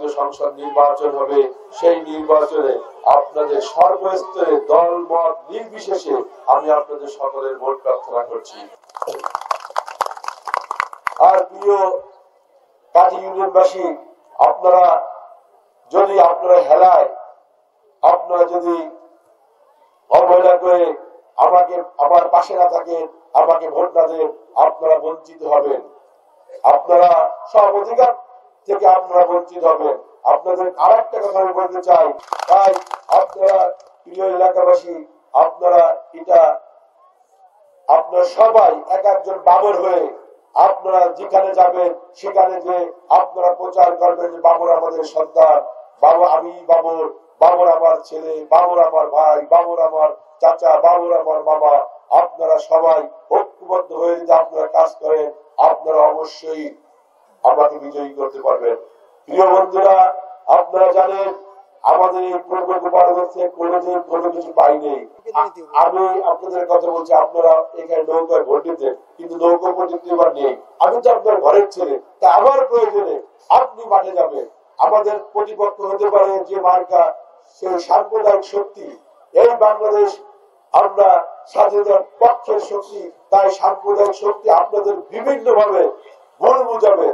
জাতীয় সংসদ নির্বাচন হবে, সেই নির্বাচনে আপনাদের সর্বস্তরে দল মত নির্বিশেষে আমি আপনাদের সকলের ভোট প্রার্থনা করছি। আর প্রিয় কাঠি ইউনিয়নবাসী, আপনারা হেলায়, আপনারা যদি অবহেলা করে আমার পাশে না থাকেন, আমাকে ভোট না দেন, আপনারা বঞ্চিত হবেন। আপনারা সব অধিকার থেকে আপনারা বঞ্চিত হবেন। আপনাদের আর একটা কথা আমি বলতে চাই, তাই আপনারা প্রিয় এলাকাবাসী, আপনারা সবাই এক একজন বাবর হয়ে আপনারা যেখানে যাবেন সেখানে যে আপনারা প্রচার করবেন যে বাবর আমাদের সন্তান, বাবর আমি বাবর, বাবর আমার ছেলে, বাবর আমার ভাই, বাবর আমার চাচা, বাবর আমার মামা। আপনারা সবাই ঐক্যবদ্ধ হয়ে যদি আপনারা কাজ করেন, আপনারা অবশ্যই আমাকে বিজয়ী করতে পারবেন। প্রিয় বন্ধুরা, আপনারা জানেন আমাদের এই পূর্ব গোপালগঞ্জে কোনো কিছু পাই নেই। আমি আপনাদের কথা বলছি, আপনারা এখানে নৌকায় ভোট দিতেন, কিন্তু নৌকা প্রযুক্তি এবার নেই। আমি তো আপনার ঘরের ছেলে, তা আমার প্রয়োজনে আপনি মাঠে যাবেন। আমাদের প্রতিপক্ষ হতে পারে যে মার্কা, সেই সাম্প্রদায়িক শক্তি। এই বাংলাদেশ আমরা স্বাধীনতার পক্ষের শক্তি, তাই সাম্প্রদায়িক শক্তি আপনাদের বিভিন্ন ভাবে ভুল বুঝাবে,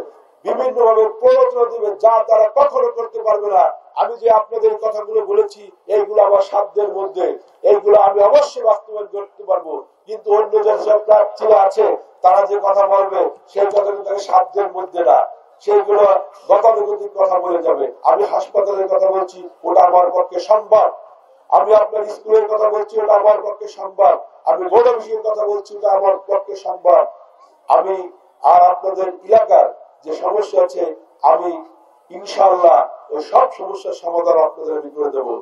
বিভিন্ন ভাবে প্ররোচনা দিবে, যা তারা কখনো করতে পারবে না। আমি যে আপনাদের কথাগুলো বলেছি, এইগুলো আমার সাধ্যের মধ্যে, এইগুলো আমি অবশ্যই বাস্তবায়ন করতে পারবো। কিন্তু অন্য যেসব প্রার্থীরা আছে, তারা যে কথা বলবে সেই কথা কিন্তু সাধ্যের মধ্যে না, সেইগুলো গতানুগতিক কথা বলে যাবে। আমি হাসপাতালের কথা বলছি, ওটা আমার পক্ষে সম্ভব। আমি আপনার স্কুলের কথা বলছি, ওটা আমার পক্ষে সম্ভব। আমি বোর্ড অফিসের কথা বলছি, ওটা আমার পক্ষে সম্ভব। আমি আর আপনাদের এলাকার যে সমস্যা আছে, আমি ইনশাআল্লাহ ওই সব সমস্যার সমাধান আপনাদের আমি করে দেবো।